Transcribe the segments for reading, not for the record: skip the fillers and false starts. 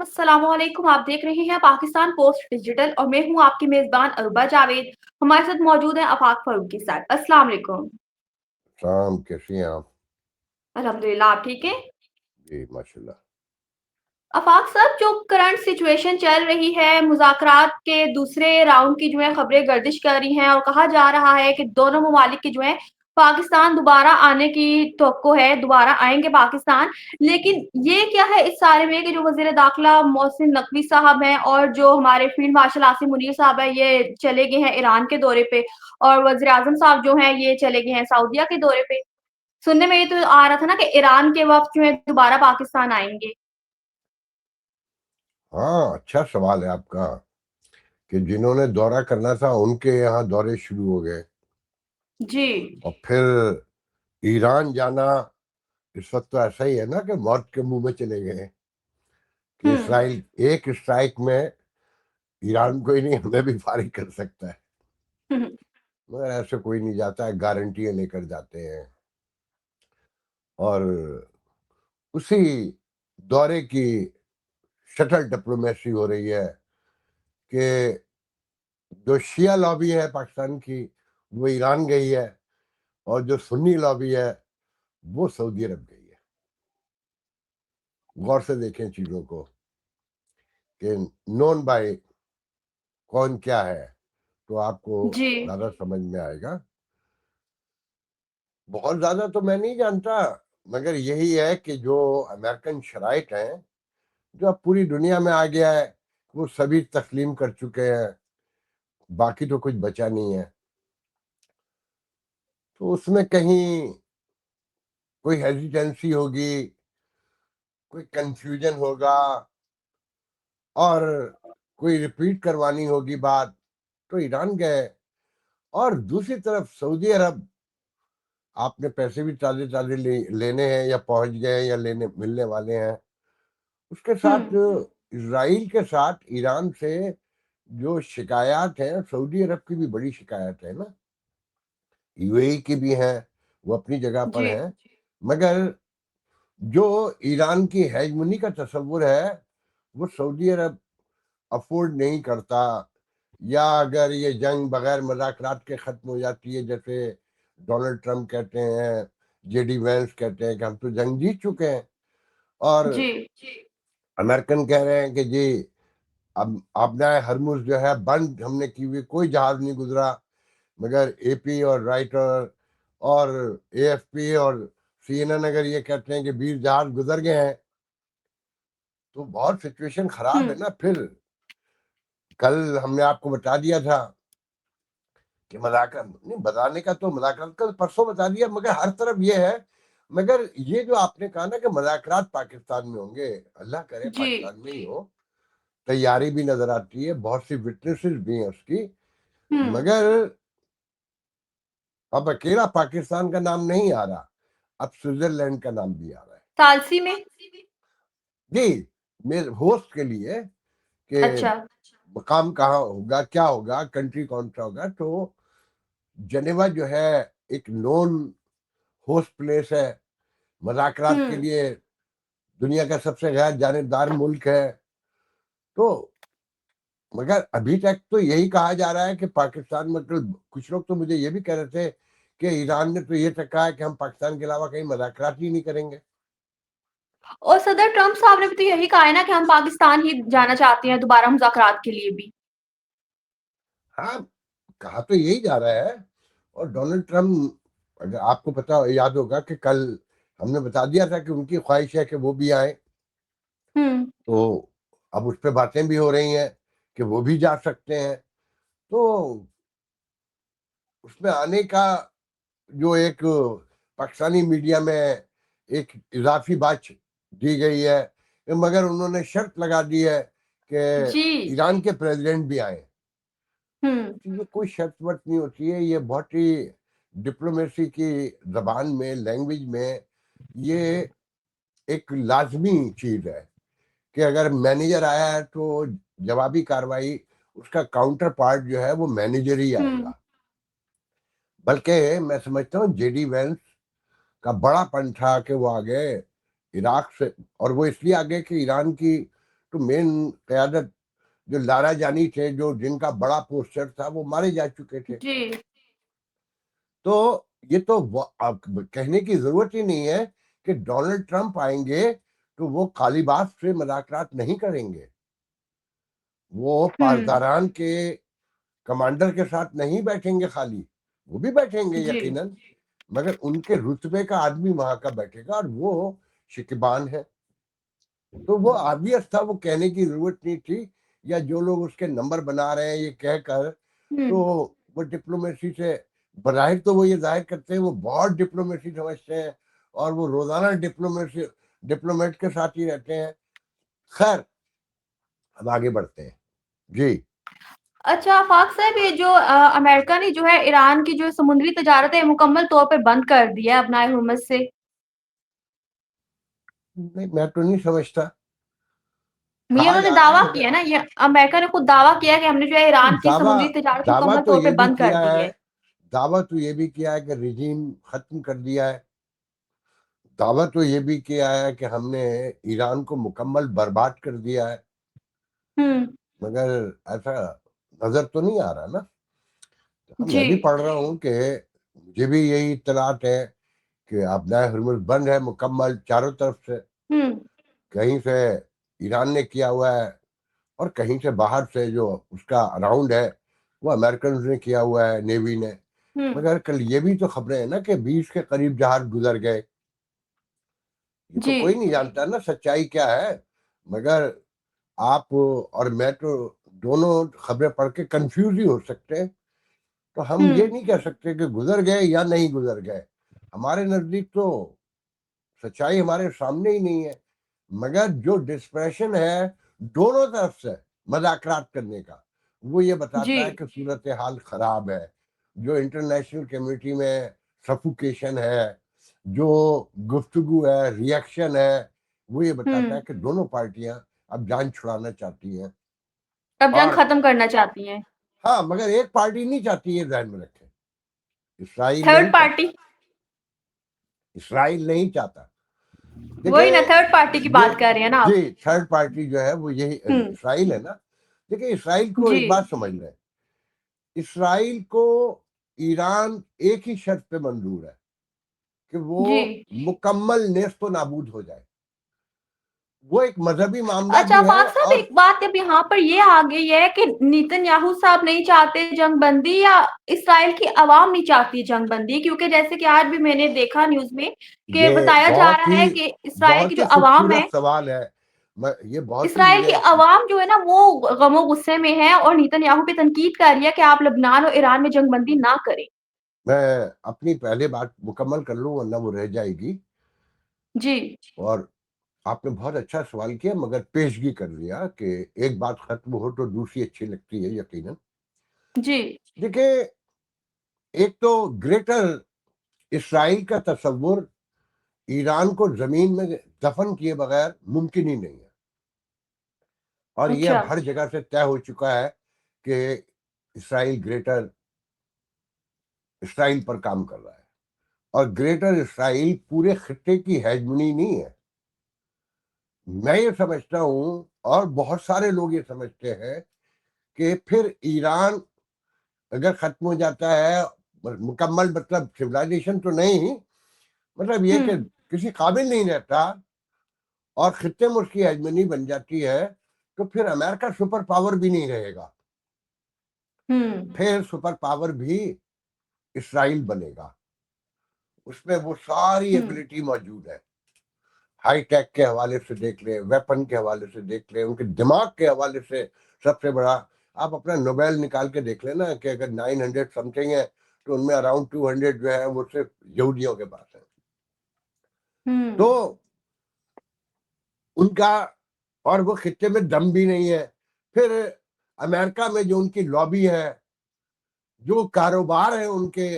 अस्सलामुअलैकुम। आप देख रहे हैं पाकिस्तान पोस्ट डिजिटल और मैं हूं आपकी मेजबान अरुबा जावेद। हमारे साथ मौजूद हैं आफाक फारूक के साथ। अस्सलाम वालेकुम। शाम कैसी हैं आप? अल्हम्दुलिल्लाह, आप ठीक हैं? जी माशाल्लाह। आफाक साहब, जो करंट सिचुएशन चल रही है, मुज़ाकरात के दूसरे राउंड की जो है खबरें गर्दिश कर रही हैं और कहा जा रहा है कि दोनों ममालिक की जो है पाकिस्तान दोबारा आने की तवक्को है, दोबारा आएँगे पाकिस्तान। लेकिन ये क्या है इस सारे में कि जो वज़ीर दाखिला मोहसिन नकवी साहब हैं और जो हमारे फील्ड मार्शल आसिम मुनीर साहब हैं, ये चले गए हैं ईरान के दौरे पे और वज़ीर आज़म साहब जो हैं, ये चले गए हैं सऊदीया के दौरे पे। सुनने में ये तो आ रहा था ना कि ईरान के वक़्त जो है दोबारा पाकिस्तान आएँगे। हाँ, अच्छा सवाल है आपका कि जिन्होंने दौरा करना था उनके यहाँ दौरे शुरू हो गए जी। और फिर ईरान जाना इस वक्त तो ऐसा ही है ना कि मौत के मुंह में चले गए कि हुँ। इसराइल एक स्ट्राइक में ईरान को ही नहीं हमें भी फारिग कर सकता है। हुँ, हुँ। मगर ऐसे कोई नहीं जाता है, गारंटियां लेकर जाते हैं। और उसी दौरे की शटल डिप्लोमेसी हो रही है कि जो शिया लॉबी है पाकिस्तान की वो ईरान गई है और जो सुन्नी लॉबी है वो सऊदी अरब गई है। गौर से देखें चीजों को कि नोन बाय कौन क्या है तो आपको जी। ज्यादा समझ में आएगा। बहुत ज्यादा तो मैं नहीं जानता, मगर यही है कि जो अमेरिकन शराइट हैं जो अब पूरी दुनिया में आ गया है वो सभी तस्लीम कर चुके हैं, बाकी तो कुछ बचा नहीं है। तो उसमें कहीं कोई हेजिटेंसी होगी, कोई कंफ्यूजन होगा और कोई रिपीट करवानी होगी बात, तो ईरान गए। और दूसरी तरफ सऊदी अरब, आपने पैसे भी ताजे ताजे लेने हैं या पहुंच गए या लेने मिलने वाले हैं। उसके साथ हुँ। इसराइल के साथ ईरान से जो शिकायत है, सऊदी अरब की भी बड़ी शिकायत है ना, यूएई की भी है, वो अपनी जगह पर जी। है। मगर जो ईरान की हेजमनी का तस्वुर है वो सऊदी अरब अफोर्ड नहीं करता। या अगर ये जंग बगैर मुज़ाकरात के ख़त्म हो जाती है, जैसे डोनाल्ड ट्रंप कहते हैं, जेडी वैंस कहते हैं कि हम तो जंग जीत चुके हैं, और जी। अमेरिकन कह रहे हैं कि जी अब आपने हरमुज जो है बंद हमने की हुई, कोई जहाज नहीं गुजरा। मगर एपी और राइटर और एएफपी और सीएनएन अगर ये कहते हैं कि 20 जहाज गुजर गए हैं, तो बहुत सिचुएशन हुँ। खराब है ना। फिर कल हमने आपको बता दिया था कि मुज़ाकरात नहीं बताने का, तो मुज़ाकरात का परसों बता दिया, मगर हर तरफ ये है। मगर ये जो आपने कहा ना कि मुज़ाकरात पाकिस्तान में होंगे, अल्लाह करे जी। पाकिस्तान में ही हो। तैयारी भी नजर आती है, बहुत सी विटनेसेस भी हैं उसकी। हुँ। मगर अब अकेला पाकिस्तान का नाम नहीं आ रहा, अब स्विट्जरलैंड का नाम भी आ रहा है। सालसी में? जी, मेरे होस्ट के लिए कि अच्छा। मकाम कहाँ होगा, क्या होगा, कंट्री कौन सा होगा। तो जनेवा जो है एक नॉन होस्ट प्लेस है मुज़ाकरात के हुँ। लिए, दुनिया का सबसे गैर जानिबदार मुल्क है। तो मगर अभी तक तो यही कहा जा रहा है कि पाकिस्तान, मतलब कुछ लोग तो मुझे ये भी कह रहे थे कि ईरान ने तो ये तक कहा है कि हम पाकिस्तान के अलावा कहीं मुज़ाकरात ही नहीं करेंगे। और सदर ट्रम्प साहब ने भी तो यही कहा है ना कि हम पाकिस्तान ही जाना चाहते हैं दोबारा मुज़ाकरात के लिए भी। हाँ, कहा तो यही जा रहा है। और डोनाल्ड ट्रम्प, अगर आपको पता याद होगा कि कल हमने बता दिया था कि उनकी ख्वाहिश है कि वो भी आए। हुँ। तो अब उस पर बातें भी हो रही हैं कि वो भी जा सकते हैं। तो उसमें आने का जो एक पाकिस्तानी मीडिया में एक इजाफी बात दी गई है, मगर उन्होंने शर्त लगा दी है जी। कि ईरान के प्रेसिडेंट भी आए। हुँ। तो ये कोई शर्त वर्त नहीं होती है, ये बहुत ही डिप्लोमेसी की जबान में, लैंग्वेज में ये एक लाजमी चीज है कि अगर मैनेजर आया है तो जवाबी कार्रवाई, उसका काउंटर पार्ट जो है वो मैनेजर ही हुँ। आएगा। बल्कि मैं समझता हूँ जेडी वेंस का बड़ापन था कि वो आ गए इराक से, और वो इसलिए आ गए कि ईरान की तो मेन क़यादत जो लाराजानी थे, जो जिनका बड़ा पोस्टर था, वो मारे जा चुके थे। जी। तो ये तो अब कहने की ज़रूरत ही नहीं है कि डोनाल्ड ट्रंप आएँगे, तो वो कालीबास से मुज़ाकरात नहीं करेंगे। वो हुँ, पासदारान के कमांडर के साथ नहीं बैठेंगे खाली, वो भी बैठेंगे जी। यकीनन, मगर उनके रुतबे का आदमी वहाँ का बैठेगा और वो शिकबान है। तो वो ऑब्वियस था, वो कहने की ज़रूरत नहीं थी, या जो लोग उसके नंबर बना रहे हैं ये कहकर, हुँ, तो वो डिप्लोमेसी से बज़ाहिर तो वो ये ज़ाहिर करते हैं वो बहुत डिप्लोमेसी समझते हैं और वो रोज़ाना डिप्लोमेट के साथ ही रहते हैं। खैर, अब आगे बढ़ते हैं। जी। अच्छा आफ़ाक साहब ये जो अमेरिका ने जो है ईरान की जो समुद्री तजारत है मुकम्मल तौर पे बंद कर दी है अपना हुर्मुज़ से। नहीं, मैं तो नहीं समझता। ये कहा उन्होंने जा रहा दावा है किया है अगर ना, ये अमेरिका ने खुद दावा किया है कि हमने जो है ईरान की दावा समुद्री तजारत दावा मुकम्मल तो तौर पे ये भी बंद कर किया दी है है। दावा तो ये भी किया है कि रिजीम खत्म कर दिया है। दावा तो ये भी किया है कि हमने ईरान को मुकम्मल बर्बाद कर दिया है, हुँ, मगर ऐसा नजर तो नहीं आ रहा ना। हाँ, जी। मैं भी पढ़ रहा हूँ कि मुझे भी यही इत्तलात है कि अपना हुर्मुज़ बंद है मुकम्मल चारों तरफ से। हुँ, कहीं से ईरान ने किया हुआ है और कहीं से बाहर से जो उसका अराउंड है वो अमेरिकन ने किया हुआ है, नेवी ने। हुँ, मगर कल ये भी तो खबरें हैं ना कि 20 के करीब जहाज गुजर गए। ये तो जी। कोई नहीं जानता ना सच्चाई क्या है, मगर आप और मैं तो दोनों खबरें पढ़ के कंफ्यूज ही हो सकते हैं। तो हम हुँ, ये नहीं कह सकते कि गुजर गए या नहीं गुजर गए। हमारे नजदीक तो सच्चाई हमारे सामने ही नहीं है, मगर जो डिस्प्रेशन है दोनों तरफ से मजाकरात करने का, वो ये जी। बताता है कि सूरत हाल खराब है। जो इंटरनेशनल कम्युनिटी में सफोकेशन है, जो गुफ्तगू है, रिएक्शन है, वो ये बताता है हुँ, कि दोनों पार्टियां अब जान छुड़ाना चाहती हैं। अब जंग और खत्म करना चाहती हैं। हाँ, मगर एक पार्टी नहीं चाहती, ये ध्यान में रखें। इसराइल थर्ड नहीं चाहता। पार्टी इसराइल नहीं चाहता। वही ना देखिए, थर्ड पार्टी की ये बात कर रही हैं ना आप? जी, थर्ड पार्टी जो है वो यही हुँ, इसराइल है ना। देखिए, इसराइल को जी, एक बात समझ लें, इसराइल को ईरान एक ही शर्त पे मंजूर है कि वो जी। मुकम्मल नेस्त नाबूद हो जाए। वो एक मजहबी मामला अच्छा भी है आफ़ाक साहब और एक बात अब यहाँ पर ये आ गई है कि नेतन्याहू साहब नहीं चाहते जंगबंदी या इस्राइल की आवाम नहीं चाहती जंगबंदी क्योंकि जैसे कि आज भी मैंने देखा न्यूज़ में कि ये बताया जा रहा है कि इस्राइल की बहुत जो ही आवाम है खूबसूरत सवाल है। ये बहुत ही इस्राइल की मुझे आवाम जो है ना वो गमो गुस्से में है और नेतन्याहू पे तनकीद कर रही है कि आप लबनान और ईरान में जंगबंदी ना करें। मैं अपनी पहले बात मुकम्मल कर लूँ वरना वो रह जाएगी। जी, और आपने बहुत अच्छा सवाल किया, मगर पेशगी कर लिया कि एक बात खत्म हो तो दूसरी अच्छी लगती है यकीनन। जी। देखिए, एक तो ग्रेटर इसराइल का तस्वुर ईरान को जमीन में दफन किए बगैर मुमकिन ही नहीं है। और ये अच्छा। अब हर जगह से तय हो चुका है कि इसराइल ग्रेटर इसराइल पर काम कर रहा है। और ग्रेटर इसराइल पूरे खित्ते की हेजमनी नहीं है। मैं ये समझता हूँ और बहुत सारे लोग ये समझते हैं कि फिर ईरान अगर खत्म हो जाता है, मुकम्मल मतलब सिविलाइजेशन तो नहीं, मतलब ये हुँ, कि किसी काबिल नहीं रहता और खित्ते में उसकी हेजमनी बन जाती है, तो फिर अमेरिका सुपर पावर भी नहीं रहेगा। हुँ, फिर सुपर पावर भी इसराइल बनेगा। उसमें वो सारी हुँ, एबिलिटी मौजूद है। हाई टेक के हवाले से देख लें, वेपन के हवाले से देख लें, उनके दिमाग के हवाले से सबसे बड़ा। आप अपना नोबेल निकाल के देख लेना कि अगर 900 समथिंग है तो उनमें अराउंड 200 जो है वो सिर्फ यहूदियों के पास है। तो हुँ, उनका और वो खित्ते में दम भी नहीं है। फिर अमेरिका में जो उनकी लॉबी है, जो कारोबार है उनके,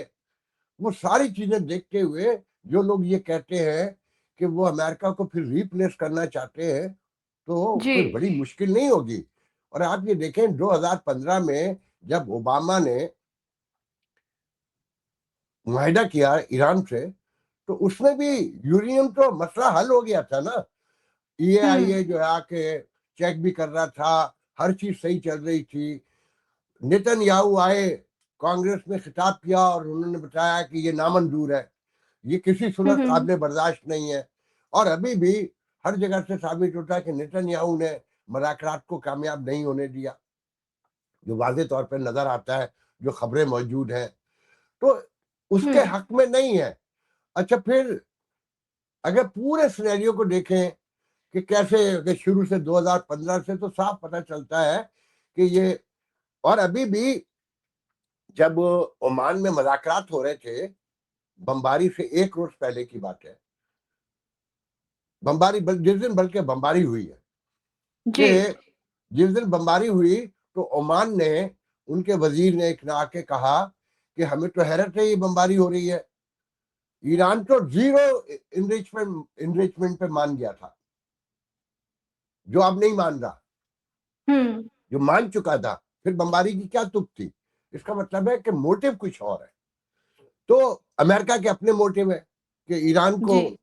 वो सारी चीजें देखते हुए जो लोग ये कहते हैं कि वो अमेरिका को फिर रिप्लेस करना चाहते हैं, तो जी, कोई बड़ी मुश्किल नहीं होगी। और आप ये देखें 2015 में जब ओबामा ने मुआहिदा किया ईरान से, तो उसमें भी यूरेनियम तो मसला हल हो गया था ना। हुँ, ईएआईए जो है आके चेक भी कर रहा था, हर चीज सही चल रही थी। नेतन्याहू आए, कांग्रेस में खिताब किया और उन्होंने बताया कि ये नामंजूर है, ये किसी सूरत हम्म। काबिल बर्दाश्त नहीं है। और अभी भी हर जगह से साबित होता है कि नेतन्याहू ने मुज़ाकरात को कामयाब नहीं होने दिया, जो वाज़ेह तौर पे नजर आता है, जो खबरें मौजूद हैं, तो उसके हम्म। हक में नहीं है। अच्छा, फिर अगर पूरे सिनेरियो को देखें कि कैसे कि शुरू से 2015 से तो साफ पता चलता है कि ये, और अभी भी जब ओमान में मुज़ाकरात हो रहे थे, बमबारी से 1 रोज पहले की बात है, जिस दिन बल्कि बमबारी हुई है, जी। कि जिस दिन बमबारी हुई तो ओमान ने, उनके वजीर ने एक आके कहा कि हमें तो हैरत है ये बमबारी हो रही है। ईरान तो जीरो इनरिचमेंट पे मान गया था, जो अब नहीं मान रहा, हम्म। जो मान चुका था। फिर बमबारी की क्या तुक थी? इसका मतलब है कि मोटिव कुछ और है। तो अमेरिका के अपने मोटिव है कि ईरान को जी।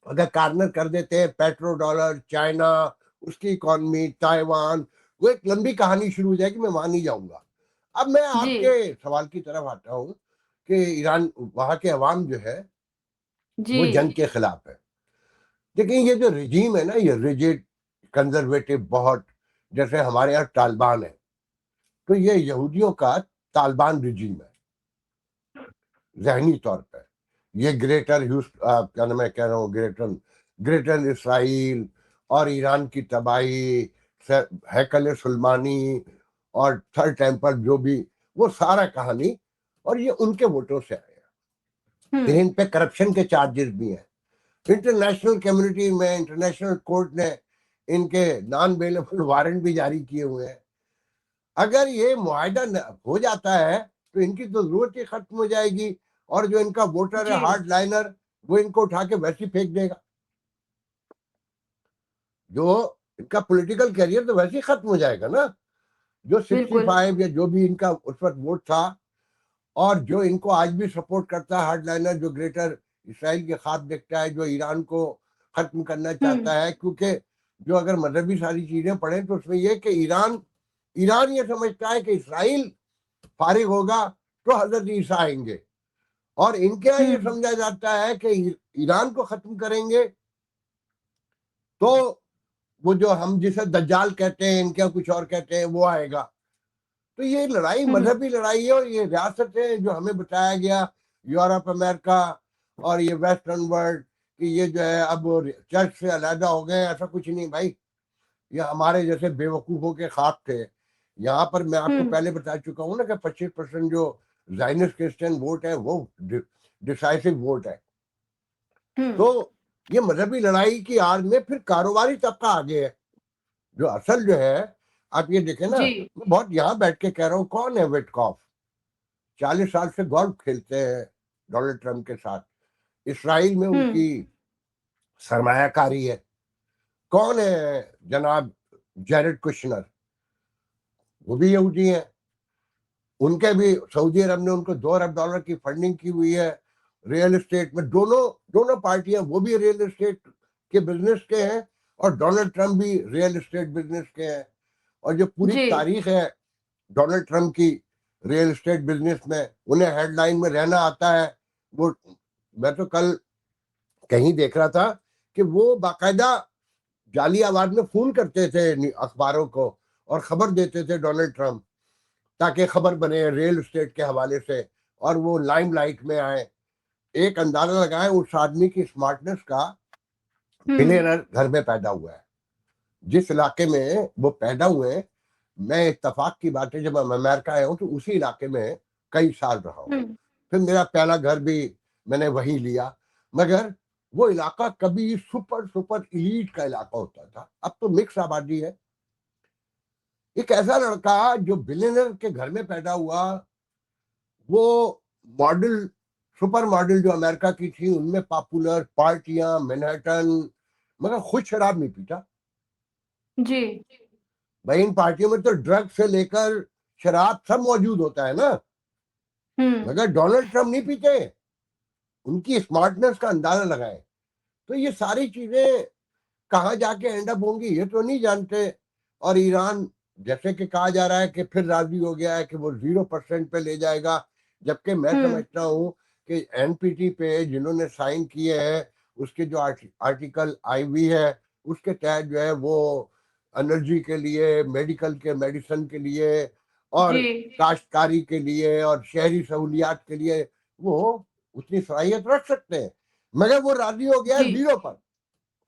अगर कार्नर कर देते हैं, पेट्रो डॉलर, चाइना, उसकी इकोनॉमी, ताइवान, वो एक लंबी कहानी शुरू हो जाएगी, मैं वहां नहीं जाऊंगा। अब मैं जी। आपके सवाल की तरफ आता हूँ कि ईरान, वहां के अवाम जो है जी। वो जंग के खिलाफ है। लेकिन ये जो रिजीम है ना, ये रिजिड, कंजर्वेटिव बहुत, जैसे हमारे यहाँ तालिबान है, तो ये यहूदियों का तालिबान रिजीम है जहनी तौर पर। ये क्या नाम, मैं कह रहा हूँ, ग्रेटर इसराइल और ईरान की तबाही, हैकल सुलेमानी और थर्ड टेम्पल, जो भी, वो सारा कहानी, और ये उनके वोटों से आया। फिर हम्म। इन पे करप्शन के चार्जेस भी हैं। इंटरनेशनल कम्युनिटी में, इंटरनेशनल कोर्ट ने इनके नॉन बेलेबल वारंट भी जारी किए हुए हैं। अगर ये मुआहदा हो जाता है तो इनकी तो जरूरत ही खत्म हो जाएगी, और जो इनका वोटर है जी। हार्ड लाइनर, वो इनको उठा के वैसे ही फेंक देगा। जो इनका पॉलिटिकल कैरियर तो वैसे ही खत्म हो जाएगा ना। जो बिल्कुल। 65 या जो भी इनका उस वक्त वोट था, और जो इनको आज भी सपोर्ट करता है हार्ड लाइनर, जो ग्रेटर इसराइल के ख्वाब देखता है, जो ईरान को खत्म करना हम्म। चाहता है, क्योंकि जो अगर मजहबी सारी चीजें पढ़े तो उसमें यह कि ईरान ईरान ये समझता है कि इसराइल फारिग होगा तो हजरत ईसा आएंगे, और इनके यहाँ ये हम्म। समझा जाता है कि ईरान को खत्म करेंगे तो वो जो हम जिसे दज्जाल कहते हैं, इनके यहाँ कुछ और कहते हैं, वो आएगा। तो ये लड़ाई हम्म। मजहबी लड़ाई है, और ये रियासतें जो हमें बताया गया, यूरोप, अमेरिका और ये वेस्टर्न वर्ल्ड, कि ये जो है अब चर्च से अलहदा हो गए, ऐसा कुछ नहीं भाई। ये हमारे जैसे बेवकूफों के ख्वाब थे। यहाँ पर मैं आपको हम्म। पहले बता चुका हूँ ना कि 25% जो जाइनिस्ट क्रिश्चियन वोट है, वो डिसाइसिव वोट है। हम्म। तो ये मजहबी लड़ाई की आड़ में फिर कारोबारी तबका आगे है, जो असल जो है। आप ये देखें ना, जी। मैं बहुत यहाँ बैठ के कह रहा हूँ, कौन है विटकॉफ? 40 साल से गोल्फ खेलते हैं डोनाल्ड ट्रंप के साथ, इसराइल में हम्म। उनकी सरमायाकारी है। कौन है जनाब जेरेड कुशनर? वो भी यहूदी है। उनके भी सऊदी अरब ने उनको $2 अरब की फंडिंग की हुई है रियल एस्टेट में। दोनों दोनों पार्टियां, वो भी रियल एस्टेट के बिजनेस के हैं, और डोनाल्ड ट्रंप भी रियल एस्टेट बिजनेस के हैं। और जो पूरी जी। तारीख है डोनाल्ड ट्रंप की रियल एस्टेट बिजनेस में, उन्हें हेडलाइन में रहना आता है। वो, मैं तो कल कहीं देख रहा था कि वो बाकायदा जालियाबाद में फोन करते थे अखबारों को, और खबर देते थे डोनाल्ड ट्रंप, ताकि खबर बने रियल एस्टेट के हवाले से, और वो लाइमलाइट में आए। एक अंदाजा लगाए उस आदमी की स्मार्टनेस का। हम्म। बिलियनर घर में पैदा हुआ है, जिस इलाके में वो पैदा हुए हैं। मैं इत्तेफाक की बात है, जब मैं अमेरिका आया हूँ तो उसी इलाके में कई साल रहा हूँ। हम्म। फिर मेरा पहला घर भी मैंने वहीं लिया। मगर वो इलाका कभी सुपर सुपर इलीट का इलाका होता था, अब तो मिक्स आबादी है। एक ऐसा लड़का जो बिलियनर के घर में पैदा हुआ, वो मॉडल, सुपर मॉडल जो अमेरिका की थी उनमें पॉपुलर पार्टियां, मैनहट्टन, मगर खुद शराब नहीं पीता। जी। भाई इन पार्टियों में तो ड्रग से लेकर शराब सब मौजूद होता है ना, हम्म। मगर डोनाल्ड ट्रंप नहीं पीते। उनकी स्मार्टनेस का अंदाजा लगाए। तो ये सारी चीजें कहाँ जाके एंड अप होंगी ये तो नहीं जानते। और ईरान जैसे कि कहा जा रहा है कि फिर राजी हो गया है कि वो 0% पे ले जाएगा, जबकि मैं समझता हूँ कि एनपीटी पे जिन्होंने साइन किए हैं उसके जो आर्टिकल IV है उसके तहत जो है वो एनर्जी के लिए, मेडिकल के मेडिसिन के लिए और जी काश्तकारी के लिए और शहरी सहूलियात के लिए वो उतनी सलाहियत रख सकते हैं, मगर वो राजी हो गया है जी 0 पर,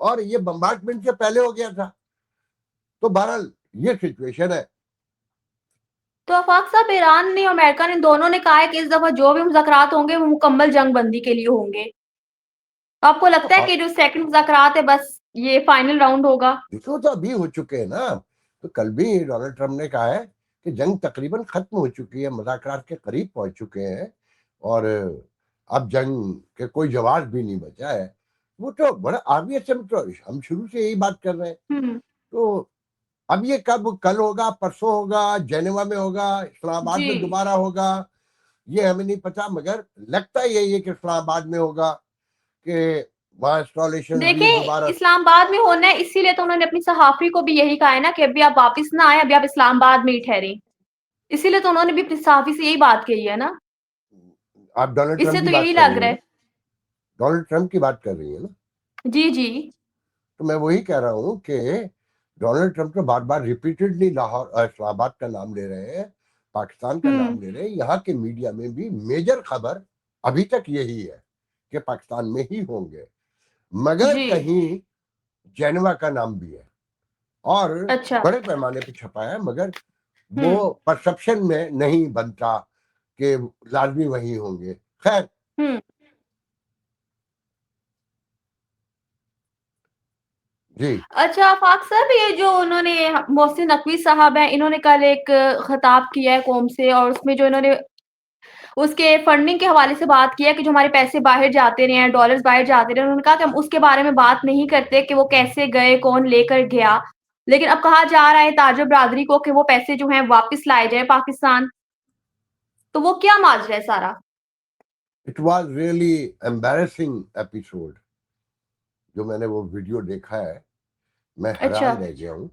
और ये बम्बार्टमेंट से पहले हो गया था। तो बहरहाल ये सिचुएशन है। तो आफाक साहब, ईरान ने और अमेरिका ने दोनों ने कहा है कि इस दफा जो भी मुज़ाकरात होंगे वो मुकम्मल जंग बंदी के लिए होंगे। तो आपको तो लगता है कि जो सेकंड मुज़ाकरात है बस ये फाइनल राउंड होगा? देखो तो अभी हो चुके हैं ना। तो कल भी डोनाल्ड ट्रम्प ने कहा है कि जंग तकरीबन खत्म हो चुकी है, मुज़ाकरात के करीब पहुंच चुके हैं और अब जंग के कोई जवाब भी नहीं बचा है। वो तो बड़ा ऑब्वियस है, तो हम शुरू से यही बात कर रहे हैं। हुँ, तो अब ये कब, कल होगा, परसों होगा, जेनेवा में होगा, इस्लामाबाद जी। में दोबारा होगा, ये हमें नहीं पता, मगर लगता यही है कि इस्लामाबाद में होगा, कि वहाँ इंस्टॉलेशन भी देखिए, दोबारा। इस्लामाबाद में होना है, इसीलिए तो उन्होंने अपनी सहाफ़ी को भी यही कहा है ना कि अभी आप वापस ना आएँ, अभी आप इस्लामाबाद में ही ठहरें। इसीलिए तो उन्होंने भी अपनी सहाफ़ी से यही बात कही है ना? आप डोनाल्ड इससे ट्रम्प की तो बात यही कर लग रही रहा हैं ना? है। डोनाल्ड ट्रम्प की बात कर रही है ना? जी, जी। तो मैं वही कह रहा हूँ कि डोनाल्ड ट्रम्प तो बार बार रिपीटेडली लाहौर इस्लामाबाद का नाम ले रहे हैं, पाकिस्तान का हुँ, नाम ले रहे हैं। यहाँ के मीडिया में भी मेजर खबर अभी तक यही है कि पाकिस्तान में ही होंगे, मगर जी। कहीं जेनेवा का नाम भी है और अच्छा। बड़े पैमाने पे छपा है, मगर वो हुँ, परसेप्शन में नहीं बनता कि लाजमी वही होंगे। खैर हुँ। जी। अच्छा आफ़ाक साहब, ये जो उन्होंने मोहसिन नकवी साहब हैं, इन्होंने कल एक खिताब किया है कौम से और उसमें जो इन्होंने उसके फंडिंग के हवाले से बात की है कि जो हमारे पैसे बाहर जाते रहे हैं, डॉलर्स बाहर जाते रहे हैं, उन्होंने कहा कि हम उसके बारे में बात नहीं करते कि वो कैसे गए, कौन लेकर गया। लेकिन अब कहा जा रहा है ताजिर बिरादरी को कि वो पैसे जो हैं वापस लाए जाएँ पाकिस्तान। तो वो क्या माजरा है सारा? It was really embarrassing episode जो मैंने वो वीडियो देखा है, मैं अच्छा। हैरान रह गया हूँ।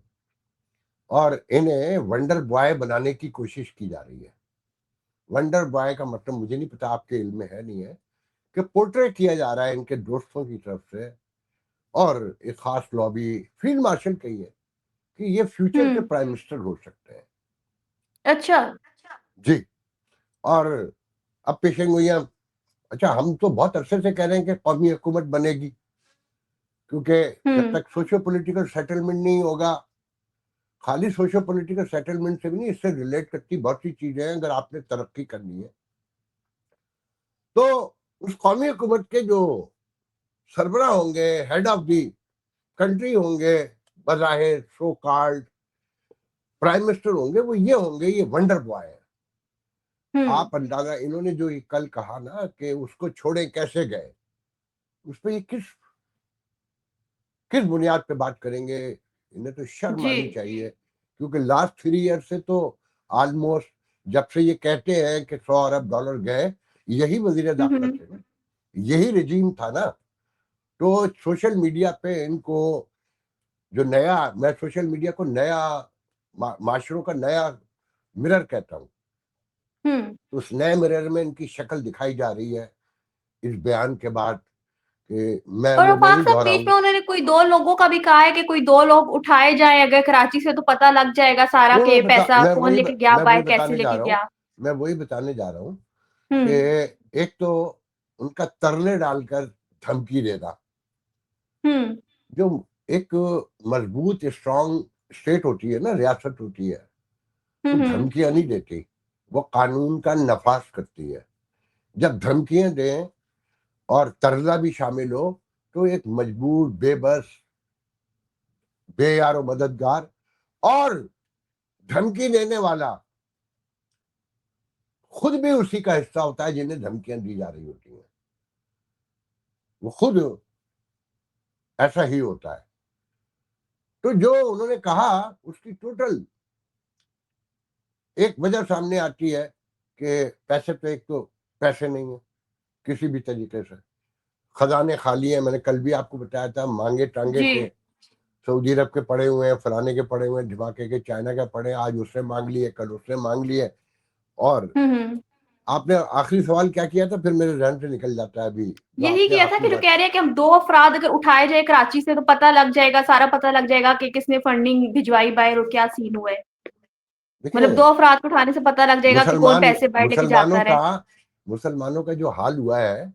और इन्हें वंडर बॉय बनाने की कोशिश की जा रही है। वंडर बॉय का मतलब मुझे नहीं पता, आपके इल्म में है नहीं है, कि पोर्ट्रेट किया जा रहा है इनके दोस्तों की तरफ से, और एक खास लॉबी फील्ड मार्शल कही है कि ये फ्यूचर के हुँ। प्राइम मिनिस्टर हो सकते हैं। अच्छा। जी। और अब पेशेंट गोइयां, अच्छा हम तो बहुत अरसे से कह रहे हैं कि कौमी हुकूमत बनेगी, क्योंकि जब हुँ। तक सोशो पॉलिटिकल सेटलमेंट नहीं होगा, खाली सोशो पॉलिटिकल सेटलमेंट से भी नहीं, इससे रिलेट करती बहुत सी चीजें हैं। अगर आपने तरक्की करनी है तो उस कौमी हुकूमत के जो सरबरा होंगे, हेड ऑफ दी कंट्री होंगे, बज़ाहिर सो कॉल्ड प्राइम मिनिस्टर होंगे, वो ये होंगे, ये वंडर बॉय है। हुँ। आप अंदाजा, इन्होंने जो ये कल कहा ना कि उसको छोड़े कैसे गए, उस पर ये किस किस बुनियाद पे बात करेंगे? इन्हें तो शर्म जी। आनी चाहिए, क्योंकि लास्ट 3 ईयर से तो ऑलमोस्ट, जब से ये कहते हैं कि $100 अरब गए, यही वजीर हुँ, दाखिला हुँ। थे ना, यही रिजीम था ना। तो सोशल मीडिया पे इनको जो नया, मैं सोशल मीडिया को नया माशरों का नया मिरर कहता हूँ, हुँ। तो उस नए मिरर में इनकी शक्ल दिखाई जा रही है इस बयान के बाद, कि और मैं आफ़ाक नहीं साहब, बीच में दोहराऊंगा। उन्होंने कोई 2 लोगों का भी कहा है कि कोई 2 लोग उठाए जाएँ अगर कराची से तो पता लग जाएगा सारा वो कि ये पैसा कौन लेके गया, मैं वही बाहर कैसे बताने जा लेके रहा हूँ। गया। मैं वही बताने जा रहा हूँ हुँ। कि एक तो उनका तरले डालकर धमकी देना, हुँ। जो एक मजबूत स्ट्रांग स्टेट होती है ना, रियासत होती है, हुँ, वो हुँ। धमकियां नहीं देती, वो कानून का नफाज करती है। जब धमकियां दें और तरला भी शामिल हो, तो एक मजबूर, बेबस, बेयारो मददगार और धमकी देने वाला खुद भी उसी का हिस्सा होता है जिन्हें धमकियां दी जा रही होती हैं, वो खुद ऐसा ही होता है। तो जो उन्होंने कहा उसकी टोटल एक वजह सामने आती है कि पैसे तो, एक तो पैसे नहीं है किसी भी तरीके से, खजाने खाली हैं। मैंने कल भी आपको बताया था, मांगे टांगे जी। के सऊदी अरब के पड़े हुए हैं, फलाने के पड़े हुए हैं, धमाके के चाइना के पड़े हैं, आज उसने मांग लिए, कल उसने मांग लिए। और हम्म। आपने आखिरी सवाल क्या किया था, फिर मेरे ध्यान से निकल जाता है अभी जो यही आपने किया था आखिरी कि जो बात। कह रहे हैं कि हम 2 अफराद अगर उठाए जाए कराची से तो पता लग जाएगा, सारा पता लग जाएगा कि किसने फंडिंग भिजवाई बाहर और क्या सीन हुआ है। मतलब 2 देखिए, अफराद को उठाने से पता लग जाएगा कि कौन मुसलमान पैसे बाहर लेके मुसलमानों जाता का है। मुसलमानों का जो हाल हुआ है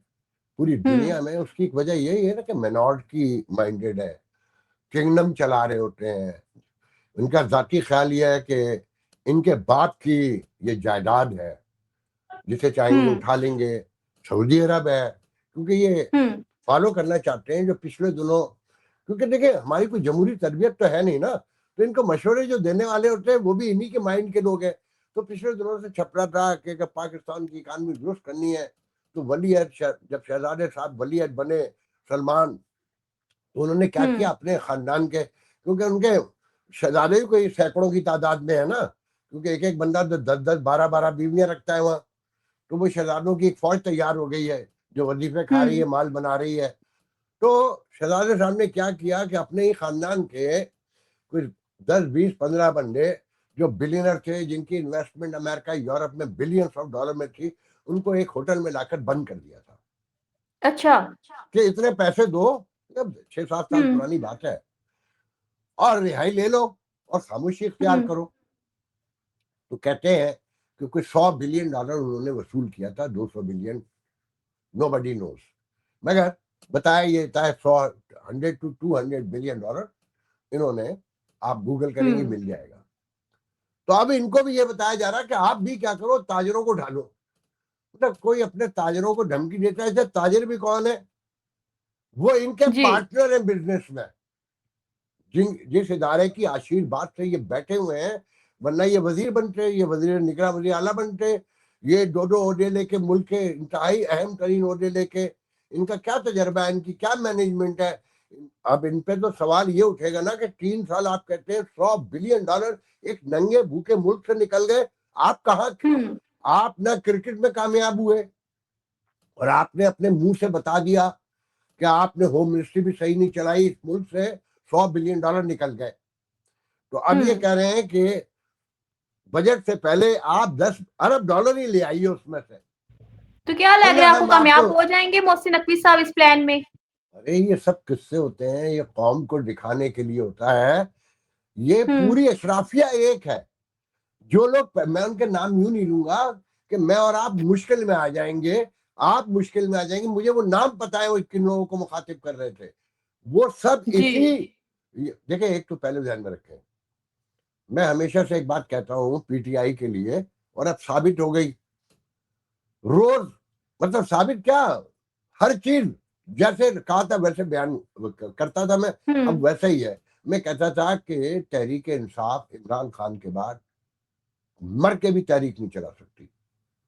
पूरी हुँ, दुनिया में, उसकी एक वजह यही है ना कि मिनॉरिटी माइंडेड है, किंगडम चला रहे होते हैं। इनका जाती ख्याल ये है कि इनके बाप की ये जायदाद है, जिसे चाहेंगे हुँ, उठा लेंगे। सऊदी अरब है, क्योंकि ये हुँ, फॉलो करना चाहते हैं जो पिछले दिनों, क्योंकि देखिए हमारी कोई जमहूरी तरबियत तो है नहीं ना, तो इनको मशवरे जो देने वाले होते हैं वो भी इन्हीं के माइंड के लोग हैं। तो पिछले दिनों से छप रहा था कि अगर पाकिस्तान की इकानमी दुरुस्त करनी है तो जब शहजादे साहब वलीअहद बने सलमान, तो उन्होंने क्या किया, हुँ, अपने खानदान के, क्योंकि उनके शहजादे भी कोई सैकड़ों की तादाद में है ना, क्योंकि एक एक बंदा तो 10-10 12-12 बीवियां रखता है वहाँ। तो वो शहजादों की एक फौज तैयार हो गई है जो वजीफे खा रही है, हुँ, माल बना रही है। तो शहजादे साहब ने क्या किया कि अपने ही खानदान के कुछ 10-20-15 बंदे जो बिलियनर थे, जिनकी इन्वेस्टमेंट अमेरिका यूरोप में बिलियंस ऑफ डॉलर में थी, उनको एक होटल में लाकर बंद कर दिया था अच्छा, कि इतने पैसे दो, जब 6-7 साल हुँ, पुरानी बात है, और रिहाई ले लो और खामोशी इख्तियार हुँ, करो। तो कहते हैं कि कुछ $100 बिलियन उन्होंने वसूल किया था, 200 बिलियन, नोबडी नोज। मगर बताया ये था 100 to 200 बिलियन डॉलर इन्होंने, आप गूगल करेंगे हुँ, मिल जाएगा। तो अब इनको भी ये बताया जा रहा है कि आप भी क्या करो, ताजरों को ढालो। मतलब कोई अपने ताजरों को धमकी देता है, जैसे ताजिर भी कौन है, वो इनके जी, पार्टनर है बिजनेस में, जिस इदारे की आशीर्वाद से ये बैठे हुए हैं। वरना ये वजीर बनते, ये वजीर निगरान, वजीर आला बनते, ये दो दो ओहदे लेके, मुल्क के इंतहाई अहम तरीन ओहदे लेके, इनका क्या तजर्बा है, इनकी क्या मैनेजमेंट है। अब इन पे तो सवाल ये उठेगा ना कि 3 साल आप कहते हैं $100 बिलियन एक नंगे भूखे मुल्क से निकल गए। आप कहाँ थे? हुँ, आप ना क्रिकेट में कामयाब हुए, और आपने अपने मुंह से बता दिया कि आपने होम मिनिस्ट्री भी सही नहीं चलाई, इस मुल्क से $100 बिलियन निकल गए। तो अब ये हुँ। कह रहे हैं कि बजट से पहले आप $10 अरब ही ले आइए उसमें से, तो क्या लग वरना रहा है आपको, हम आपको। कामयाब हो जाएँगे मोहसिन नकवी साहब इस प्लान में? अरे ये सब किस्से होते हैं, ये कौम को दिखाने के लिए होता है। ये हुँ, पूरी अशराफिया एक है। जो लोग, मैं उनके नाम यूं नहीं लूंगा कि मैं और आप मुश्किल में आ जाएंगे, आप मुश्किल में आ जाएंगे, मुझे वो नाम पता है वो किन लोगों को मुखातिब कर रहे थे। वो सब जी, देखिए, एक तो पहले ध्यान में रखें, मैं हमेशा से एक बात कहता हूँ पीटीआई के लिए, और अब साबित हो गई। रोज, मतलब साबित क्या, हर चीज जैसे कहा था वैसे बयान करता था मैं। हुँ, अब वैसा ही है। मैं कहता था कि तहरीक इंसाफ इमरान खान के बाद मर के भी तहरीक नहीं चला सकती,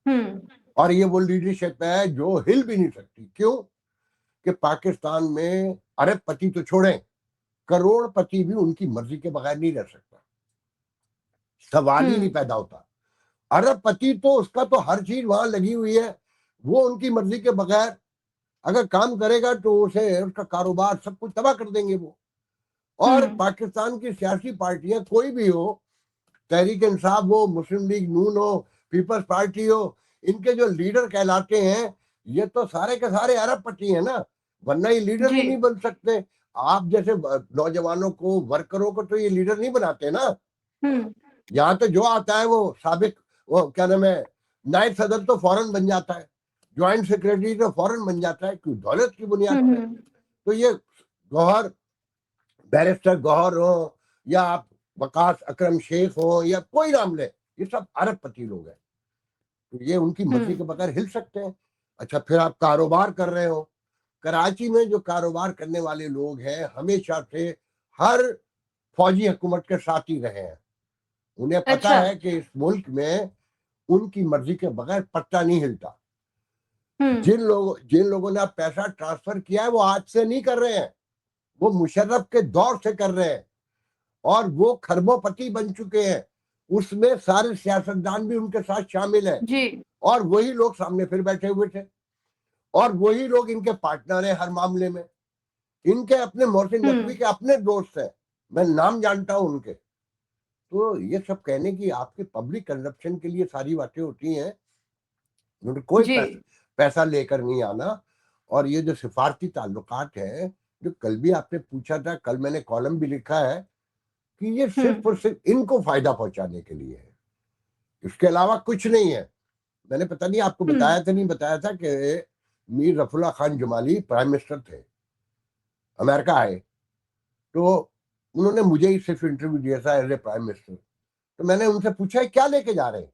हुँ, और ये वो लीडरशिप है जो हिल भी नहीं सकती। क्यों? कि पाकिस्तान में अरबपति तो छोड़ें, करोड़पति भी उनकी मर्जी के बगैर नहीं रह सकता, सवाल ही नहीं हुँ, पैदा होता। अरबपति तो उसका तो हर चीज वहां लगी हुई है, वो उनकी मर्जी के बगैर अगर काम करेगा तो उसे, उसका कारोबार सब कुछ तबाह कर देंगे वो। और हुँ, पाकिस्तान की सियासी पार्टियां कोई भी हो, तहरीक इंसाफ हो, मुस्लिम लीग नून हो, पीपल्स पार्टी हो, इनके जो लीडर कहलाते हैं, ये तो सारे के सारे अरबपति हैं ना, वरना ये लीडर जी, भी नहीं बन सकते। आप जैसे नौजवानों को, वर्करों को तो ये लीडर नहीं बनाते ना। हुँ, यहाँ तो जो आता है वो साबिक, वो क्या नाम है, नायब सदर तो फौरन बन जाता है, ज्वाइंट सेक्रेटरी तो फौरन बन जाता है, क्यों? दौलत की बुनियाद हुँ, पे। हुँ, तो ये गौहर, बैरिस्टर गौहर हो, या आप वकास अकरम शेख हो, या कोई नाम ले, ये सब अरबपति लोग हैं। तो ये उनकी मर्जी हुँ, के बगैर हिल सकते हैं। अच्छा, फिर आप कारोबार कर रहे हो, कराची में जो कारोबार करने वाले लोग हैं हमेशा से हर फौजी हुकूमत के साथ ही रहे हैं। उन्हें पता अच्छा, है कि इस मुल्क में उनकी मर्जी के बगैर पत्ता नहीं हिलता। हुँ, जिन लोगों ने अब पैसा ट्रांसफर किया है वो आज से नहीं कर रहे हैं, वो मुशर्रफ के दौर से कर रहे हैं, और वो खरबोपति बन चुके हैं। उसमें सारे सियासतदान भी उनके साथ शामिल हैं, जी, और वही लोग सामने फिर बैठे हुए थे, और वही लोग इनके पार्टनर हैं हर मामले में। इनके अपने मोहसिन हुँ, नकवी के अपने दोस्त हैं। मैं नाम जानता हूं उनके। तो ये सब कहने की आपके पब्लिक कंजप्शन के लिए सारी बातें होती हैं, उन्होंने कोई जी। पैसा लेकर नहीं आना। और ये जो सिफारती ताल्लुकात है, जो कल भी आपने पूछा था, कल मैंने कॉलम भी लिखा है कि ये सिर्फ और सिर्फ इनको फायदा पहुंचाने के लिए है, इसके अलावा कुछ नहीं है। मैंने पता नहीं आपको बताया था नहीं बताया था कि मीर रफुल्ला खान जमाली प्राइम मिनिस्टर थे, अमेरिका आए, तो उन्होंने मुझे ही सिर्फ इंटरव्यू दिया था एज ए प्राइम मिनिस्टर। तो मैंने उनसे पूछा क्या लेके जा रहे हैं,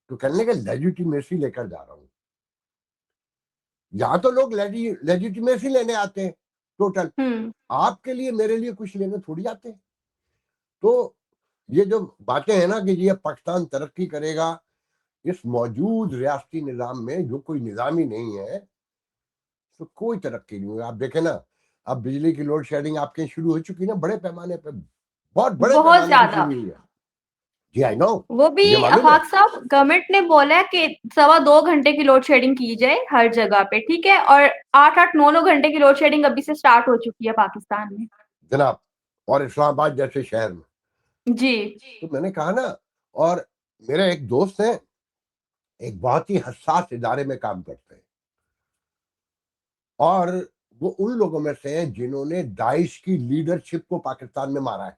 तो कहने के लेजिटिमेसी लेकर जा रहा हूं। यहाँ तो लोग लेजिटिमेसी लेने आते हैं टोटल, आपके लिए मेरे लिए कुछ लेने थोड़ी आते हैं। तो ये जो बातें हैं ना कि ये पाकिस्तान तरक्की करेगा, इस मौजूद रियासती निज़ाम में जो कोई निज़ाम ही नहीं है, तो कोई तरक्की नहीं हुई। आप देखें ना, अब बिजली की लोड शेडिंग आपके शुरू हो चुकी ना, बड़े पैमाने पे, बहुत बड़े बहुत पैमाने पे ज्यादा। शुरू हुई है। जी आई नो, वो भी मुझे मालूम है। आफाक साहब, गवर्नमेंट ने बोला है कि 2.25 घंटे की लोड शेडिंग की जाए हर जगह पे, ठीक है, और 8-8 9 9 घंटे की लोड शेडिंग अभी से स्टार्ट हो चुकी है पाकिस्तान में। जनाब, और इस्लामाबाद जैसे शहर में। जी। तो मैंने कहा ना, और मेरे एक दोस्त हैं, एक बहुत ही हसास इदारे में काम करते हैं, और वो उन लोगों में से हैं जिन्होंने दाइश की लीडरशिप को पाकिस्तान में मारा है।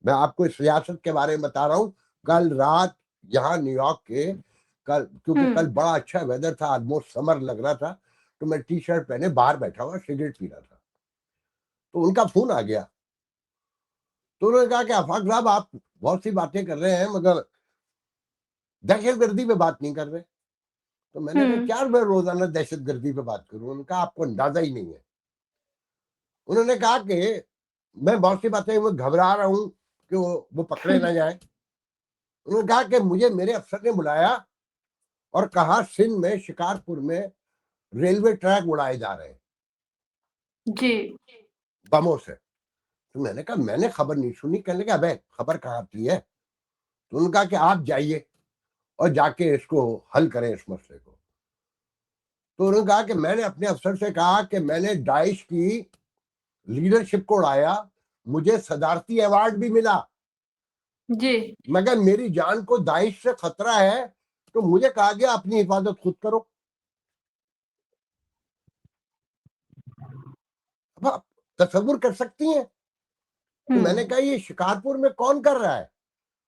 मैं आपको इस रियासत के बारे में बता रहा हूं। कल रात यहाँ न्यूयॉर्क के, कल क्योंकि कल बड़ा अच्छा वेदर था, ऑलमोस्ट समर लग रहा था, तो मैं टी शर्ट पहने बाहर बैठा हुआ सिगरेट पी रहा था, तो उनका फोन आ गया। तो उन्होंने कहा कि आफाक साहब, आप बहुत सी बातें कर रहे हैं मगर दहशतगर्दी पे बात नहीं कर रहे। तो मैंने कहा क्या मैं रोजाना दहशतगर्दी पे बात करूं, उनका आपको अंदाजा ही नहीं है। उन्होंने कहा कि मैं बहुत सी बातें मैं घबरा रहा हूं कि वो पकड़े ना जाए। उन्होंने कहा कि मुझे मेरे अफसर ने बुलाया और कहा सिंध में शिकारपुर में रेलवे ट्रैक उड़ाए जा रहे हैं जी। बमों से। तो मैंने कहा मैंने खबर नहीं सुनी। कहने लगे अबे खबर कहाँ आती है। तो उन्होंने कहा कि आप जाइए और जाके इसको हल करें इस मसले को। तो उन्होंने कहा कि मैंने अपने अफसर से कहा कि मैंने दाइश की लीडरशिप को उड़ाया, मुझे सदारती अवार्ड भी मिला, जी। मगर मेरी जान को दाइश से खतरा है, तो मुझे कहा गया अपनी हिफाजत खुद करो। अब आप तसव्वुर कर सकती हैं। तो मैंने कहा ये शिकारपुर में कौन कर रहा है।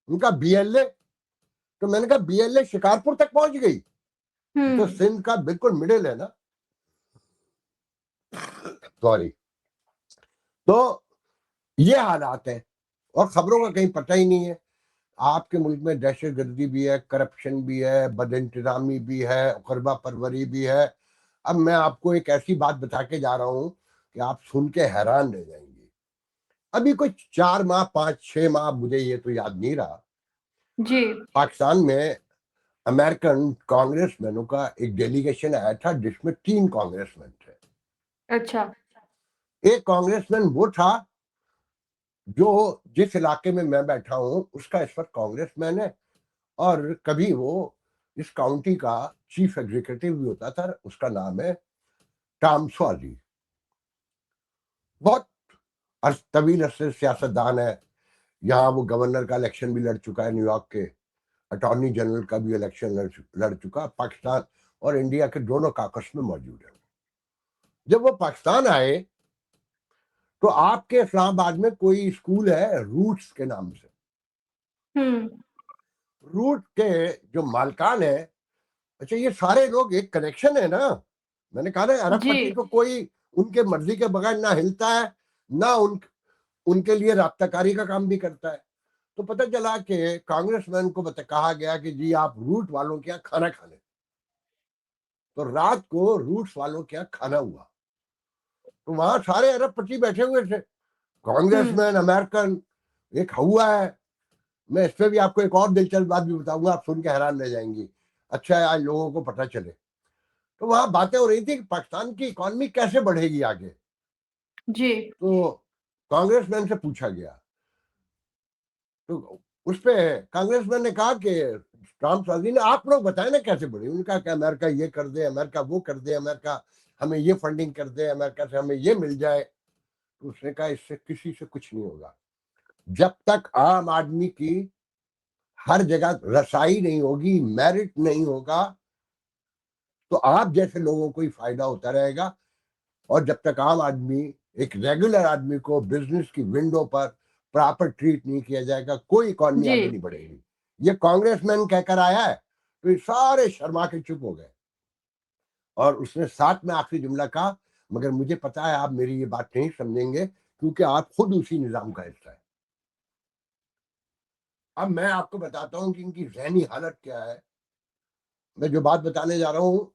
उनका बीएलए। तो मैंने कहा बीएलए शिकारपुर तक पहुंच गई, तो सिंध का बिल्कुल मिडिल है ना, सॉरी। तो ये हालात है, और खबरों का कहीं पता ही नहीं है। आपके मुल्क में दहशतगर्दी भी है, करप्शन भी है, बदइंतजामी भी है, गरबा परवरी भी है। अब मैं आपको एक ऐसी बात बता के जा रहा हूं कि आप सुन के हैरान रह जाएंगे। अभी कुछ 4 माह 5-6 माह, मुझे ये तो याद नहीं रहा, जी। पाकिस्तान में अमेरिकन कांग्रेसमैनों का एक डेलीगेशन आया था जिसमें 3 कांग्रेसमैन थे। अच्छा। एक कांग्रेसमैन वो था जो जिस इलाके में मैं बैठा हूं उसका इस वक्त कांग्रेसमैन है, और कभी वो इस काउंटी का चीफ एग्जीक्यूटिव भी होता था। उसका नाम है टॉम स्वाजी। बहुत तवील अरसे सियासतदान है। यहाँ वो गवर्नर का इलेक्शन भी लड़ चुका है न्यूयॉर्क के, अटॉर्नी जनरल का भी इलेक्शन लड़ चुका। पाकिस्तान और इंडिया के दोनों काकस में मौजूद है। जब वो पाकिस्तान आए तो आपके इस्लामाबाद में कोई स्कूल है रूट्स के नाम से। रूट के जो मालकान है, अच्छा ये सारे लोग एक कनेक्शन है ना। मैंने कहा ना जी। अरबपति को कोई उनके मर्जी के बगैर ना हिलता है, ना उनके लिए राब्ताकारी का काम भी करता है। तो पता चला कि कांग्रेसमैन को कहा गया कि जी आप रूट वालों के यहाँ खाना खाने। तो रात को रूट्स वालों के यहाँ खाना हुआ, तो वहां सारे अरबपति बैठे हुए थे, कांग्रेसमैन अमेरिकन, एक हुआ है। मैं इस पे भी आपको एक और दिलचस्प बात भी बताऊंगा, आप सुन के हैरान रह जाएंगी। अच्छा है आज लोगों को पता चले। तो वहां बातें हो रही थी कि पाकिस्तान की इकॉनमी कैसे बढ़ेगी आगे। जी। तो कांग्रेसमैन से पूछा गया, तो उस पे कांग्रेसमैन ने कहा कि राम साजी ने आप लोग बताए ना कैसे बढ़े। उन्होंने कहा कि अमेरिका ये कर दे, अमेरिका वो कर दे, अमेरिका हमें ये फंडिंग कर दे, अमेरिका से हमें ये मिल जाए। तो उसने कहा इससे किसी से कुछ नहीं होगा। जब तक आम आदमी की हर जगह रसाई नहीं होगी, मेरिट नहीं होगा, तो आप जैसे लोगों को ही फायदा होता रहेगा। और जब तक आम आदमी, एक रेगुलर आदमी को बिजनेस की विंडो पर प्रॉपर ट्रीट नहीं किया जाएगा, कोई इकॉनमी जी। आगे नहीं बढ़ेगी। ये कांग्रेसमैन कहकर आया है, तो ये सारे शर्मा के चुप हो गए। और उसने साथ में आखिरी जुमला कहा, मगर मुझे पता है आप मेरी ये बात नहीं समझेंगे, क्योंकि आप खुद उसी निजाम का हिस्सा है। अब मैं आपको बताता हूं कि इनकी जहनी हालत क्या है। मैं जो बात बताने जा रहा हूं,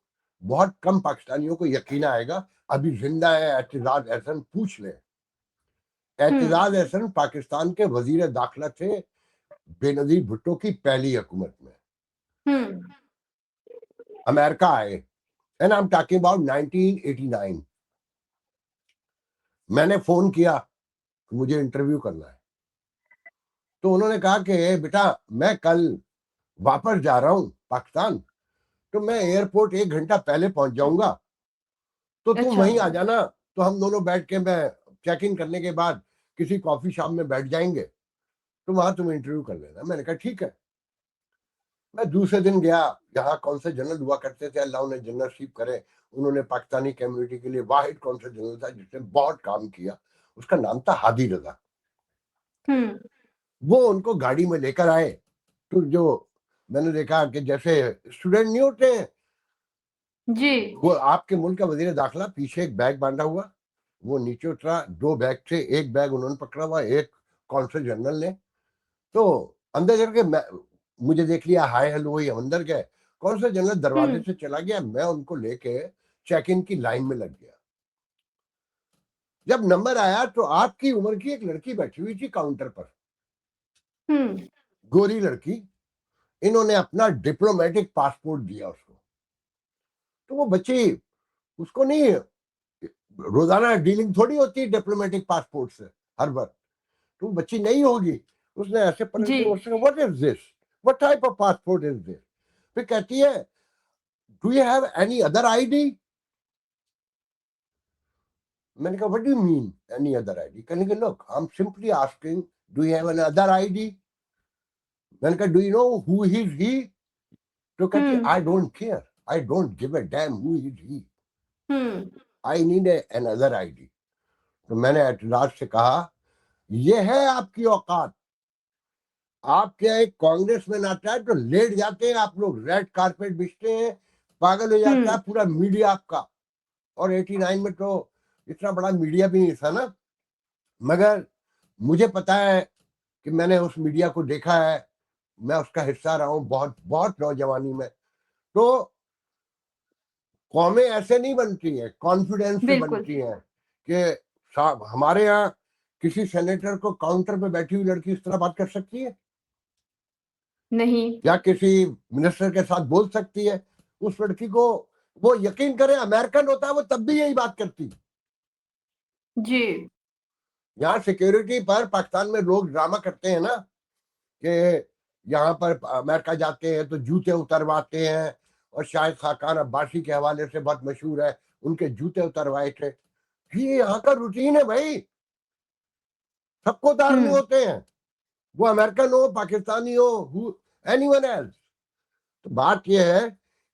बहुत कम पाकिस्तानियों को यकीन आएगा। अभी जिंदा है एतजाज एहसन, पूछ ले। एतजाज एहसन पाकिस्तान के वजीर दाखिला थे बेनजीर भुट्टो की पहली हुकूमत में। अमेरिका आए, and I am talking about 1989। मैंने फोन किया कि मुझे इंटरव्यू करना है, तो उन्होंने कहा कि बेटा मैं कल वापस जा रहा हूं पाकिस्तान, तो मैं एयरपोर्ट 1 घंटा पहले पहुंच जाऊंगा, तो तुम अच्छा। वहीं आ जाना। तो हम दोनों बैठ के, मैं चेक इन करने के बाद किसी कॉफी शॉप में बैठ जाएंगे, तो वहां तुम इंटरव्यू कर लेना। मैंने कहा ठीक है। मैं दूसरे दिन गया, यहाँ कौंसल जनरल हुआ करते थे, अल्लाह उन्हें जन्नत नसीब करे। उन्होंने पाकिस्तानी कम्युनिटी के लिए वाहिद कौंसल जनरल था जिसने बहुत काम किया, उसका नाम था हादी रजा। वो उनको गाड़ी में लेकर आए, तो जो मैंने देखा कि जैसे स्टूडेंट नहीं होते हैं, जी। वो आपके मुल्क का वजीर दाखिला, पीछे एक बैग बांधा हुआ, वो नीचे उतरा, 2 बैग थे, एक बैग उन्होंने पकड़ा हुआ, एक कौंसल जनरल ने। तो अंदर करके मुझे देख लिया, हाय हेलो हुई, हम अंदर गए। कौंसल जनरल दरवाजे से चला गया, मैं उनको लेके चेक इन की लाइन में लग गया। जब नंबर आया तो आपकी उम्र की एक लड़की बैठी हुई थी काउंटर पर, गोरी लड़की। इन्होंने अपना डिप्लोमेटिक पासपोर्ट दिया उसको। तो वो बच्ची, उसको नहीं, रोजाना डीलिंग थोड़ी होती है डिप्लोमेटिक पासपोर्ट से हर बार, तो बच्ची नहीं होगी। उसने ऐसे पलट जी। के मुझसे, what is this, what type of passport is this. फिर कहती है, do you have any other ID. मैंने कहा, what do you mean any other ID. कहने के, look I am simply asking, do you have an other ID. मैंने कहा, do you know who is he. तो कहती, I don't care, I don't give a dam who is he, I need an other ID. तो मैंने एतजाज से कहा, यह है आपकी औकात। आपके यहाँ एक कांग्रेसमैन आता है तो लेट जाते हैं आप लोग, रेड कारपेट बिछते हैं, पागल हो जाता है पूरा मीडिया आपका। और 89 में तो इतना बड़ा मीडिया भी नहीं था ना, मगर मुझे पता है कि मैंने उस मीडिया को देखा है, मैं उसका हिस्सा रहा हूं बहुत बहुत नौजवानी में। तो कौमें ऐसे नहीं बनती हैं, कॉन्फिडेंस से बिल्कुल। बनती हैं। कि हमारे यहाँ किसी सेनेटर को काउंटर पे बैठी हुई लड़की इस तरह बात कर सकती है, नहीं। या किसी मिनिस्टर के साथ बोल सकती है। उस लड़की को, वो यकीन करें अमेरिकन होता है वो तब भी यही बात करती। जी। यहाँ सिक्योरिटी पर पाकिस्तान में लोग ड्रामा करते हैं ना, कि यहाँ पर अमेरिका जाते हैं तो जूते उतरवाते हैं, और शायद खाकान अब्बासी के हवाले से बहुत मशहूर है, उनके जूते उतरवाए थे। ये यहाँ का रूटीन है भाई, सबको उतारने होते हैं, वो अमेरिकन हो, पाकिस्तानी हो, एनीवन एल्स। तो बात यह है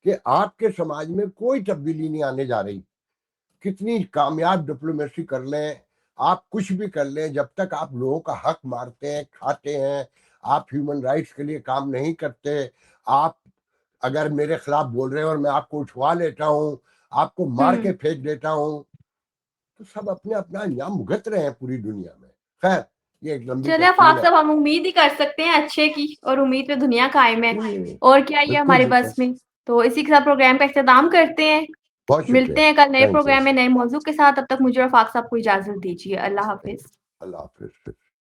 कि आपके समाज में कोई तब्दीली नहीं आने जा रही। कितनी कामयाब डिप्लोमेसी कर लें, आप कुछ भी कर लें, जब तक आप लोगों का हक मारते हैं, खाते हैं, आप ह्यूमन राइट्स के लिए काम नहीं करते, आप अगर मेरे खिलाफ बोल रहे हैं और मैं आपको उठवा लेता हूं, आपको मार के फेंक देता हूं, तो सब अपने अपना अंजाम भुगत रहे हैं पूरी दुनिया में। खैर, ये एक लंबी चलिए तफसील आफाक है। साहब, हम उम्मीद ही कर सकते हैं अच्छे की, और उम्मीद पे दुनिया कायम है। नहीं, और क्या ये बिल्कुल हमारे ठीक है। बस में। तो इसी के साथ प्रोग्राम का इख्तिताम करते हैं। बहुत शुक्रिया। मिलते हैं कल नए थैंक यू। प्रोग्राम में नए मौजू के साथ। तब तक मुझे और आफाक साहब को इजाजत दीजिए। अल्लाह हाफिज। अल्लाह हाफिज।